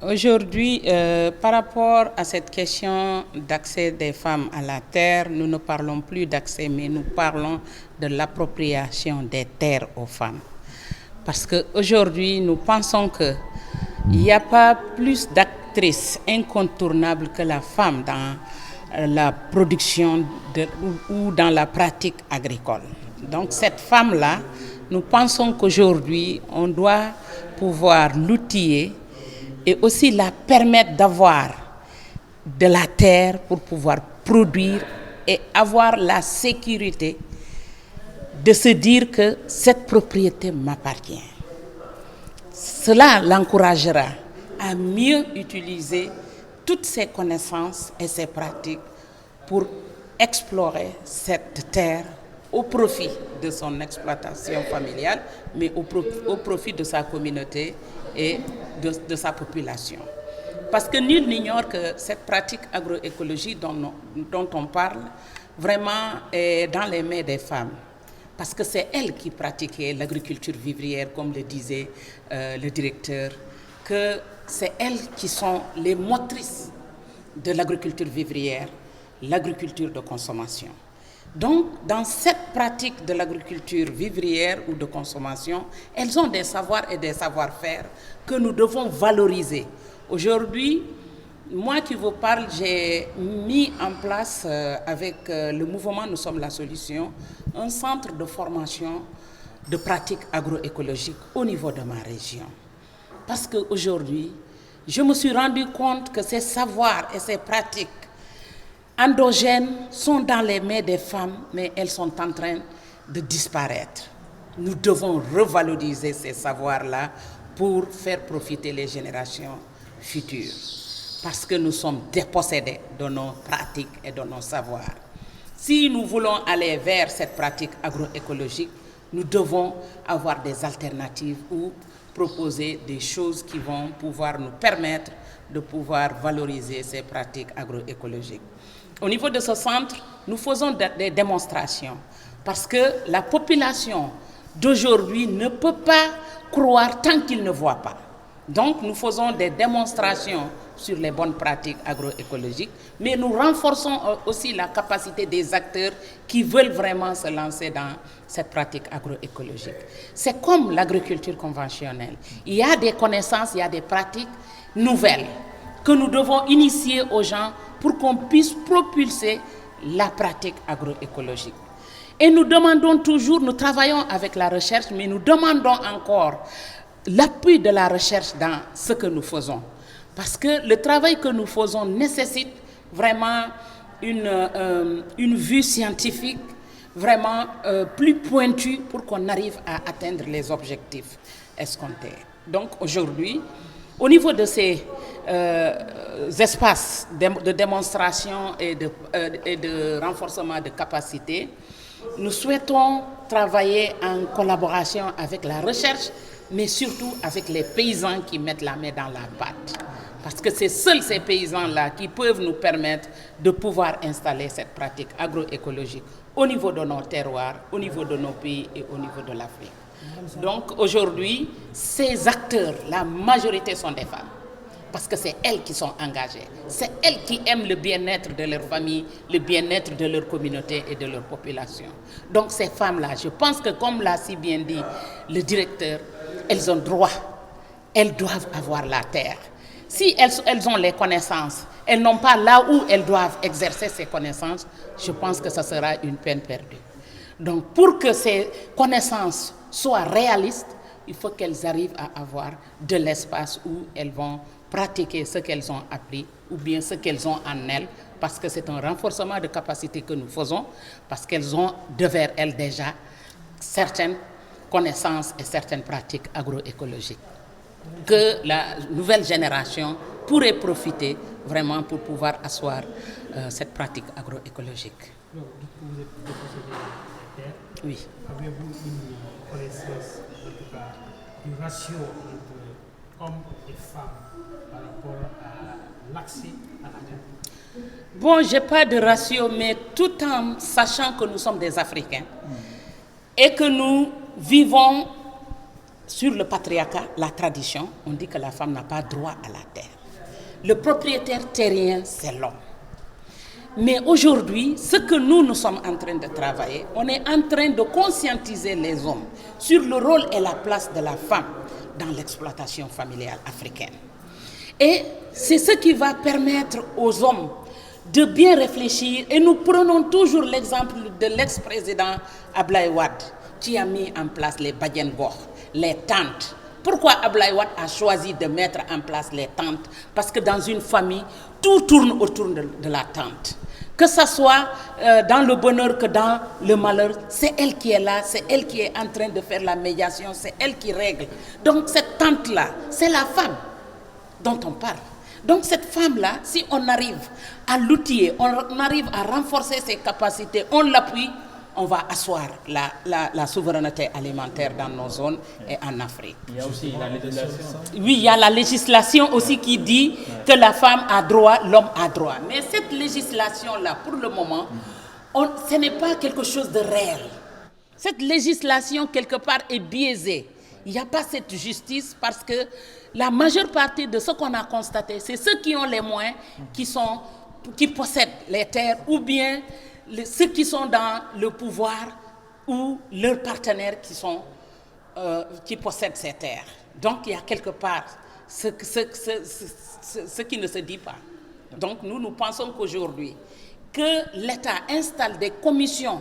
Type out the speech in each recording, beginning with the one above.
Aujourd'hui, par rapport à cette question d'accès des femmes à la terre, nous ne parlons plus d'accès, mais nous parlons de l'appropriation des terres aux femmes. Parce qu'aujourd'hui, nous pensons qu'il n'y a pas plus d'actrices incontournables que la femme dans la production ou dans la pratique agricole. Donc cette femme-là, nous pensons qu'aujourd'hui, on doit pouvoir l'outiller et aussi la permettre d'avoir de la terre pour pouvoir produire et avoir la sécurité de se dire que cette propriété m'appartient. Cela l'encouragera à mieux utiliser toutes ses connaissances et ses pratiques pour explorer cette terre au profit de son exploitation familiale, mais au profit de sa communauté et de sa population. Parce que nul n'ignore que cette pratique agroécologique dont on parle, vraiment est dans les mains des femmes. Parce que c'est elles qui pratiquaient l'agriculture vivrière, comme le disait le directeur, que c'est elles qui sont les motrices de l'agriculture vivrière, l'agriculture de consommation. Donc, dans cette pratique de l'agriculture vivrière ou de consommation, elles ont des savoirs et des savoir-faire que nous devons valoriser. Aujourd'hui, moi qui vous parle, j'ai mis en place avec le mouvement Nous sommes la solution, un centre de formation de pratiques agroécologiques au niveau de ma région. Parce qu'aujourd'hui, je me suis rendu compte que ces savoirs et ces pratiques endogènes sont dans les mains des femmes, mais elles sont en train de disparaître. Nous devons revaloriser ces savoirs-là pour faire profiter les générations futures. Parce que nous sommes dépossédés de nos pratiques et de nos savoirs. Si nous voulons aller vers cette pratique agroécologique, nous devons avoir des alternatives ou proposer des choses qui vont pouvoir nous permettre de pouvoir valoriser ces pratiques agroécologiques. Au niveau de ce centre, nous faisons des démonstrations parce que la population d'aujourd'hui ne peut pas croire tant qu'il ne voit pas. Donc, nous faisons des démonstrations sur les bonnes pratiques agroécologiques, mais nous renforçons aussi la capacité des acteurs qui veulent vraiment se lancer dans cette pratique agroécologique. C'est comme l'agriculture conventionnelle. Il y a des connaissances, il y a des pratiques nouvelles que nous devons initier aux gens pour qu'on puisse propulser la pratique agroécologique. Et nous demandons toujours, nous travaillons avec la recherche, mais nous demandons encore l'appui de la recherche dans ce que nous faisons. Parce que le travail que nous faisons nécessite vraiment une vue scientifique vraiment plus pointue pour qu'on arrive à atteindre les objectifs escomptés. Donc aujourd'hui, au niveau de ces espaces de démonstration et de renforcement de capacité, nous souhaitons travailler en collaboration avec la recherche, mais surtout avec les paysans qui mettent la main dans la pâte. Parce que c'est seuls ces paysans-là qui peuvent nous permettre de pouvoir installer cette pratique agroécologique au niveau de nos terroirs, au niveau de nos pays et au niveau de l'Afrique. Donc aujourd'hui, ces acteurs, la majorité sont des femmes. Parce que c'est elles qui sont engagées. C'est elles qui aiment le bien-être de leur famille, le bien-être de leur communauté et de leur population. Donc ces femmes-là, je pense que comme l'a si bien dit le directeur, elles ont droit, elles doivent avoir la terre. Si elles ont les connaissances, elles n'ont pas là où elles doivent exercer ces connaissances, je pense que ce sera une peine perdue. Donc pour que ces connaissances soient réalistes, il faut qu'elles arrivent à avoir de l'espace où elles vont pratiquer ce qu'elles ont appris ou bien ce qu'elles ont en elles, parce que c'est un renforcement de capacité que nous faisons, parce qu'elles ont devers elles déjà certaines connaissances et certaines pratiques agroécologiques que la nouvelle génération pourrait profiter vraiment pour pouvoir asseoir cette pratique agroécologique. Donc, vous êtes dépossédé des terres. Oui. Avez-vous une connaissance, en tout cas, du ratio entre hommes et femmes par rapport à l'accès à la terre? Bon, je n'ai pas de ratio, mais tout en sachant que nous sommes des Africains et que nous vivons sur le patriarcat, la tradition, on dit que la femme n'a pas droit à la terre. le propriétaire terrien, c'est l'homme. Mais aujourd'hui, ce que nous sommes en train de travailler, on est en train de conscientiser les hommes sur le rôle et la place de la femme dans l'exploitation familiale africaine. Et c'est ce qui va permettre aux hommes de bien réfléchir. Et nous prenons toujours l'exemple de l'ex-président Ablaye Wade qui a mis en place les Badiane Gox, les tentes. Pourquoi Ablaye Wade a choisi de mettre en place les tentes? Parce que dans une famille, tout tourne autour de la tente. Que ce soit dans le bonheur que dans le malheur, c'est elle qui est là, c'est elle qui est en train de faire la médiation, c'est elle qui règle. Donc cette tente-là, c'est la femme dont on parle. Donc cette femme-là, si on arrive à l'outiller, on arrive à renforcer ses capacités, on l'appuie, on va asseoir la souveraineté alimentaire dans nos zones et en Afrique. Il y a aussi la législation. Oui, il y a la législation aussi qui dit que la femme a droit, l'homme a droit. Mais cette législation-là, pour le moment, ce n'est pas quelque chose de réel. Cette législation, quelque part, est biaisée. Il n'y a pas cette justice parce que la majeure partie de ce qu'on a constaté, c'est ceux qui ont les moyens, qui possèdent les terres, ou bien ceux qui sont dans le pouvoir ou leurs partenaires qui possèdent ces terres. Donc il y a quelque part ce qui ne se dit pas. Donc nous pensons qu'aujourd'hui, que l'État installe des commissions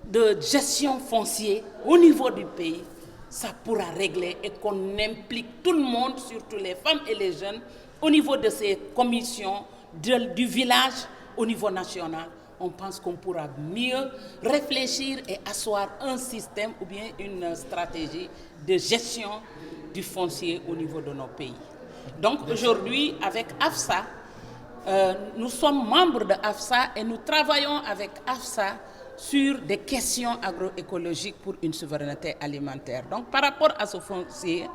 de gestion foncière au niveau du pays, ça pourra régler et qu'on implique tout le monde, surtout les femmes et les jeunes, au niveau de ces commissions du village au niveau national. On pense qu'on pourra mieux réfléchir et asseoir un système ou bien une stratégie de gestion du foncier au niveau de nos pays. Donc aujourd'hui, avec AFSA, nous sommes membres de AFSA et nous travaillons avec AFSA sur des questions agroécologiques pour une souveraineté alimentaire. Donc par rapport à ce foncier,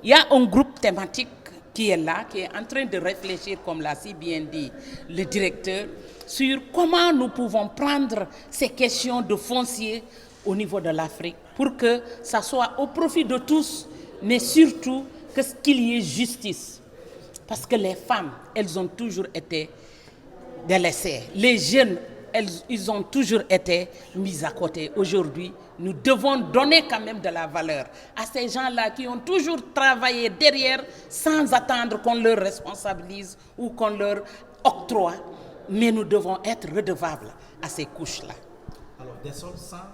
il y a un groupe thématique qui est là, qui est en train de réfléchir, comme l'a si bien dit le directeur, sur comment nous pouvons prendre ces questions de foncier au niveau de l'Afrique pour que ça soit au profit de tous, mais surtout qu'il y ait justice. Parce que les femmes, elles ont toujours été délaissées. Les jeunes, ils ont toujours été mis à côté. Aujourd'hui, nous devons donner quand même de la valeur à ces gens-là qui ont toujours travaillé derrière sans attendre qu'on leur responsabilise ou qu'on leur octroie. Mais nous devons être redevables à ces couches-là. Alors, des sols sains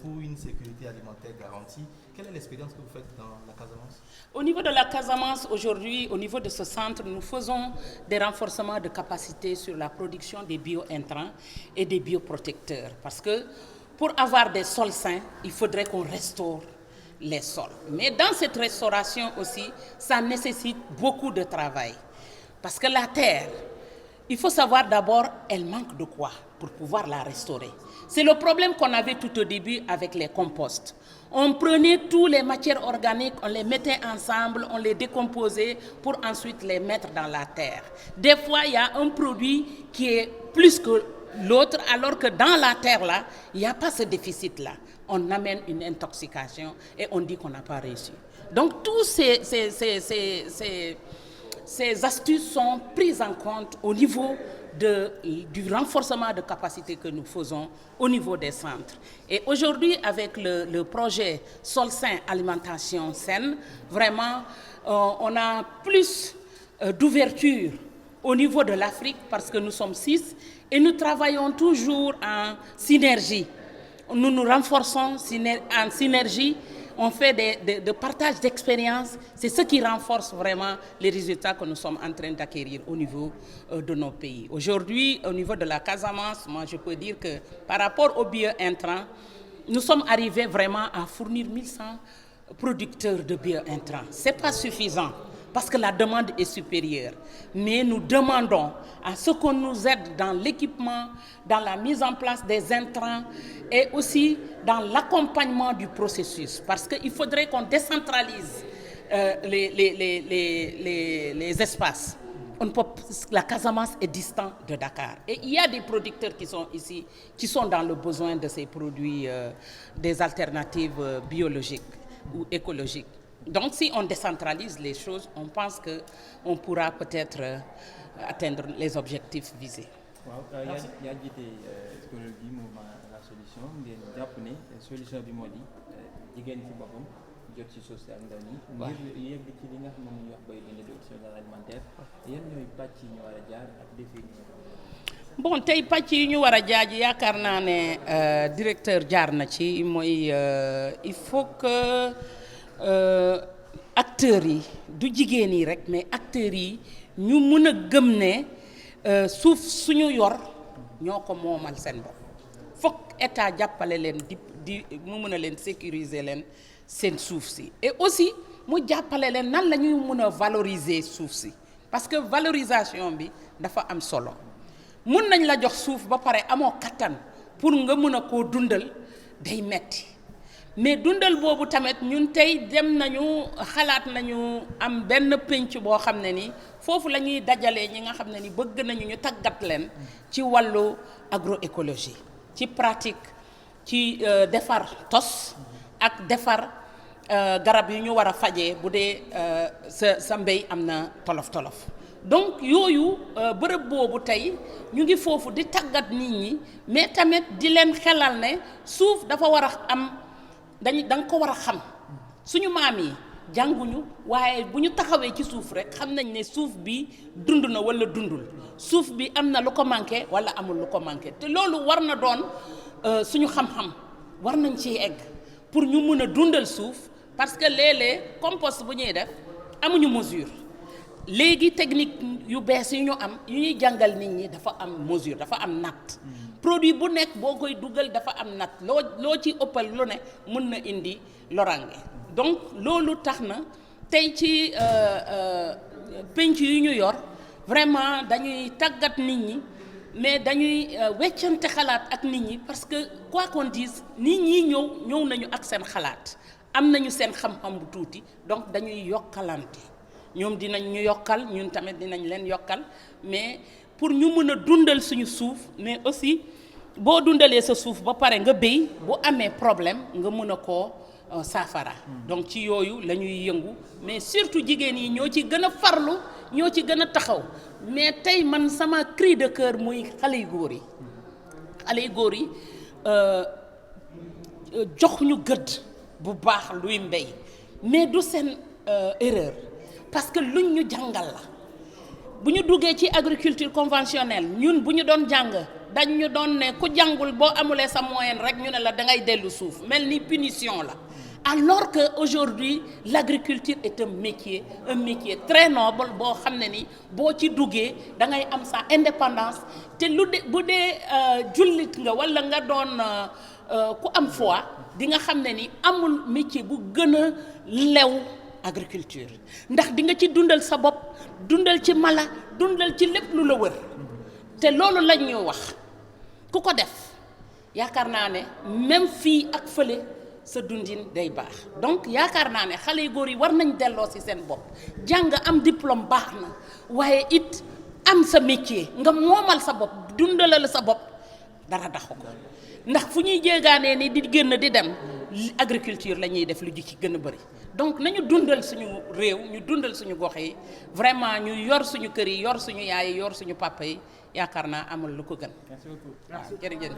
pour une sécurité alimentaire garantie, quelle est l'expérience que vous faites dans la Casamance? Au niveau de la Casamance, aujourd'hui, au niveau de ce centre, nous faisons des renforcements de capacité sur la production des bio-intrants et des bioprotecteurs. Parce que pour avoir des sols sains, il faudrait qu'on restaure les sols. Mais dans cette restauration aussi, ça nécessite beaucoup de travail. Parce que la terre, il faut savoir d'abord, elle manque de quoi pour pouvoir la restaurer. C'est le problème qu'on avait tout au début avec les composts. On prenait toutes les matières organiques, on les mettait ensemble, on les décomposait pour ensuite les mettre dans la terre. Des fois, il y a un produit qui est plus que l'autre, alors que dans la terre, là, il n'y a pas ce déficit-là. On amène une intoxication et on dit qu'on n'a pas réussi. Donc, tous ces astuces sont prises en compte au niveau du renforcement de capacité que nous faisons au niveau des centres. Et aujourd'hui, avec le projet Sol Sain, Alimentation Saine, vraiment, on a plus d'ouverture au niveau de l'Afrique parce que nous sommes 6 et nous travaillons toujours en synergie. Nous nous renforçons en synergie. On fait des partages d'expériences. C'est ce qui renforce vraiment les résultats que nous sommes en train d'acquérir au niveau de nos pays. Aujourd'hui, au niveau de la Casamance, moi je peux dire que par rapport aux bio-intrants, nous sommes arrivés vraiment à fournir 1100 producteurs de bio-intrants. Ce n'est pas suffisant parce que la demande est supérieure. Mais nous demandons à ce qu'on nous aide dans l'équipement, dans la mise en place des intrants et aussi dans l'accompagnement du processus. Parce qu'il faudrait qu'on décentralise les espaces. La Casamance est distante de Dakar. Et il y a des producteurs qui sont ici, qui sont dans le besoin de ces produits, des alternatives biologiques ou écologiques. Donc si on décentralise les choses, on pense qu'on pourra peut-être atteindre les objectifs visés. waaw yaa jiite kuréel gi mouvement la solution ngeen jàpp ne solution bi moo di jigéen ci boppam jot ci suuf si ak ndaw ñi ngir yegg ci li nga xam ne ñuy wax bay dund di autosuffisance alimentaire yan ñooy pàcc yi ñu war a jaar ak défi yi bon tey pàcc yi ñu war a jaaj yaakaar naa ne directeur jaar na ci mooy il faut que acteurs yi du jigéen yi rek mais acteurs yi ñu mën a gëm ne suuf suñu yor ñoo ko moomal seen bopp fokk état jàppale leen di mu mën a leen sécuriser leen seen suuf si et aussi mu jàppale leen nan la ñuy mën a valoriser suuf si parce que valorisation bi dafa am solo mun nañ la jox suuf ba pare amoo kattan pour nga mën a koo dundal day metti mais dundal boobu tamit ñun tey dem nañu xalaat nañu am benn pénc boo xam ne ni foofu la ñuy dajalee ñi nga xam ne ni bëgg nañu ñu tàggat leen ci wàllu agroécologie ci pratique ci defar tos ak defar garab yu ñu war a fajee bu dee sa mbéy am na tolof-tolof donc yooyu bërëb boobu tey ñu ngi foofu di tàggat nit ñi mais tamit di leen xelal ne suuf dafa war a am da nga ko war a xam suñu maam yi jànguñu waaye bu ñu taxawee ci suuf rek xam nañ ne suuf bi dund na walla dundul suuf bi am na lu ko manqué walla amul lu ko manqué te loolu war na doon suñu xam-xam war nañ ci egg pour ñu mën a dundal suuf parce que léeg-léeg compost bu ñuy def amuñu mesure léegi technique yu bees yu ñu am yu ñuy jàngal nit ñi dafa am mesure dafa am natt produit bu nekk boo koy dugal dafa am natt loo ci ëppal lu ne mën na indi lorange donc loolu tax na tey ci penc yu ñu yor vraiment dañuy tàggat nit ñi mais dañuy weccante xalaat ak nit ñi parce que quoi qu'on dise nit ñi ñëw nañu ak seen xalaat am nañu seen xam-xam bu tuuti donc dañuy yokkalante ñoom dinañ ñu yokkal ñun tamit dinañ leen yokkal mais pour ñu mën a dundal suñu suuf mais aussi boo dundalee sa suuf ba pare nga béy bu amee problème nga mën a koo saafara donc ci yooyu la ñuy yëngu mais surtout jigéen yi ñoo ci gën a farlu ñoo ci gën a taxaw mais tey man sama cri de cœur muy xale yu góor yi jox ñu gëdd bu baax luy mbéy mais du seen erreur parce que luñ ñu jàngal la bu ñu duggee ci agriculture conventionnelle ñun bu ñu doon jàng dañ ñu doon ne ku jàngul boo amulee sa moyenne rek ñu ne la dangay dellu suuf mel ni punition la alors que aujourd'hui l'agriculture est un métier très noble boo xam ne ni boo ci duggee da ngay am sa indépendance te bu dee jullit nga walla nga doon ku am foi di nga xam ne ni amul métier bu gën a lew agriculture ndax di nga ci dundal sa bopp dundal ci mala dundal ci lépp lu la wër te loolu lañ ñu wax ku ko def yaakaar naa ne même fii ak fële sa dundin day baax donc yaakaar naa ne xale yu góor yi war nañ delloo ci seen bopp jàng am diplôme baax na waaye it am sa métier nga moomal sa bopp dundalal sa bopp dara daxu ko ndax fu ñuy jéegaanee ni di génn di dem agriculture la ñuy def lu ji ci gën a bari donc nañu dundal suñu réew ñu dundal suñu gox yi vraiment ñu yor suñu kër yi yor suñu yaay yi yor suñu papa yi yaakaar naa amul lu ko gën. Merci beaucoup. waaw jërëjëf.